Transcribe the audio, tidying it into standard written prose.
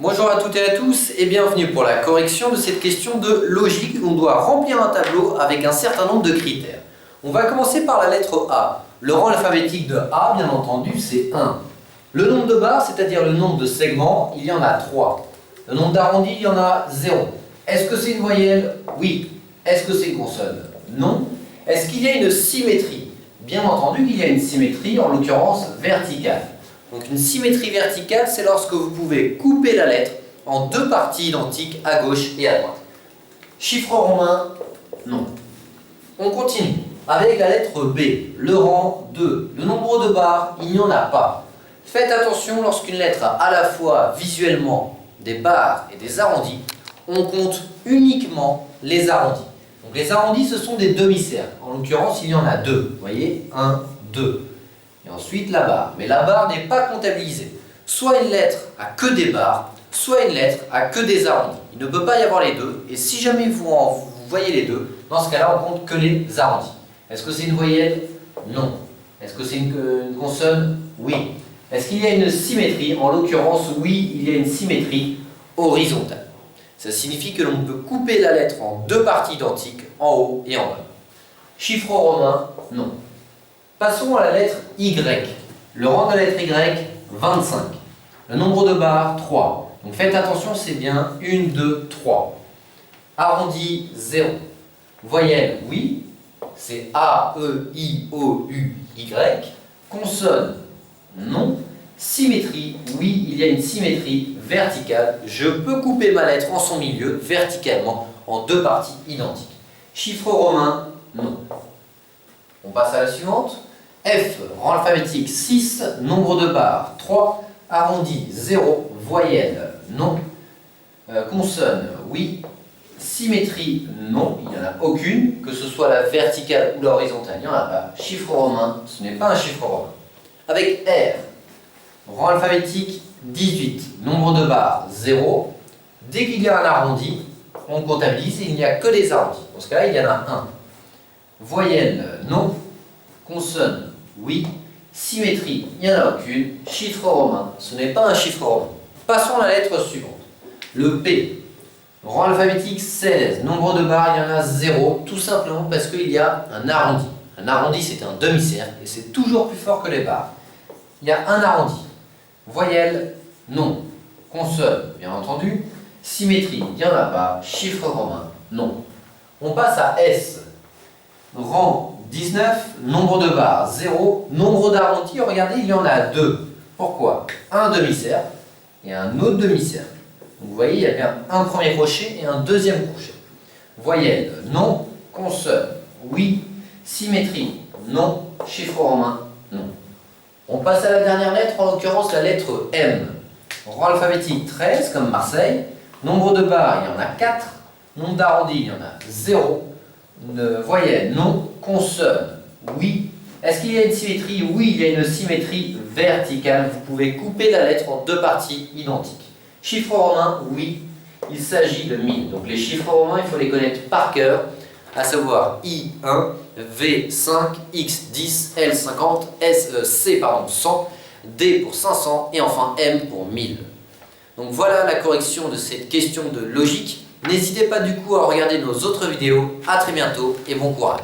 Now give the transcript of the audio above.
Bonjour à toutes et à tous et bienvenue pour la correction de cette question de logique où on doit remplir un tableau avec un certain nombre de critères. On va commencer par la lettre A. Le rang alphabétique de A, bien entendu, c'est 1. Le nombre de barres, c'est-à-dire le nombre de segments, il y en a 3. Le nombre d'arrondis, il y en a 0. Est-ce que c'est une voyelle? Oui. Est-ce que c'est une consonne? Non. Est-ce qu'il y a une symétrie? Bien entendu qu'il y a une symétrie, en l'occurrence verticale. Donc une symétrie verticale, c'est lorsque vous pouvez couper la lettre en deux parties identiques à gauche et à droite. Chiffre romain, non. On continue avec la lettre B, le rang 2. Le nombre de barres, il n'y en a pas. Faites attention, lorsqu'une lettre a à la fois visuellement des barres et des arrondis, on compte uniquement les arrondis. Donc les arrondis, ce sont des demi-cercles. En l'occurrence, il y en a deux. Vous voyez, 1, 2. Et ensuite la barre. Mais la barre n'est pas comptabilisée. Soit une lettre a que des barres, soit une lettre a que des arrondis. Il ne peut pas y avoir les deux. Et si jamais vous voyez les deux, dans ce cas-là, on compte que les arrondis. Est-ce que c'est une voyelle? Non. Est-ce que c'est une consonne? Oui. Est-ce qu'il y a une symétrie? En l'occurrence, oui, il y a une symétrie horizontale. Ça signifie que l'on peut couper la lettre en deux parties identiques, en haut et en bas. Chiffre romain? Non. Passons à la lettre Y. Le rang de la lettre Y, 25. Le nombre de barres, 3. Donc faites attention, c'est bien 1, 2, 3. Arrondi, 0. Voyelle, oui. C'est A, E, I, O, U, Y. Consonne, non. Symétrie, oui, il y a une symétrie verticale. Je peux couper ma lettre en son milieu, verticalement, en deux parties identiques. Chiffre romain, non. On passe à la suivante. F, rang alphabétique 6, nombre de barres 3, arrondi 0, voyelle non, consonne oui, symétrie non, il n'y en a aucune, que ce soit la verticale ou la horizontale, il n'y en a pas. Chiffre romain, ce n'est pas un chiffre romain. Avec R, rang alphabétique 18, nombre de barres 0, dès qu'il y a un arrondi, on comptabilise et il n'y a que des arrondis. Dans ce cas-là, il y en a un. Voyelle non, consonne oui, symétrie, il n'y en a aucune, chiffre romain, ce n'est pas un chiffre romain. Passons à la lettre suivante, le P. Rang alphabétique 16, nombre de barres, il y en a 0, tout simplement parce qu'il y a un arrondi. Un arrondi, c'est un demi-cercle et c'est toujours plus fort que les barres. Il y a un arrondi. Voyelle, non. Consonne, bien entendu. Symétrie, il n'y en a pas. Chiffre romain, non. On passe à S. Rang 19, nombre de barres, 0, nombre d'arrondis, regardez, il y en a 2. Pourquoi? Un demi-cercle et un autre demi-cercle. Donc vous voyez, il y a bien un premier crochet et un deuxième crochet. Voyelle, non. Consonne, oui. Symétrie, non. Chiffre romain, non. On passe à la dernière lettre, en l'occurrence la lettre M. Rang alphabétique 13, comme Marseille. Nombre de barres, il y en a 4. Nombre d'arrondis, il y en a 0. Voyelle, non. Consonne, oui. Est-ce qu'il y a une symétrie? Oui, il y a une symétrie verticale. Vous pouvez couper la lettre en deux parties identiques. Chiffre romain, oui. Il s'agit de 1000. Donc les chiffres romains, il faut les connaître par cœur, à savoir I1, V5, X10, L50, C 100, D pour 500 et enfin M pour 1000. Donc voilà la correction de cette question de logique. N'hésitez pas du coup à regarder nos autres vidéos. À très bientôt et bon courage.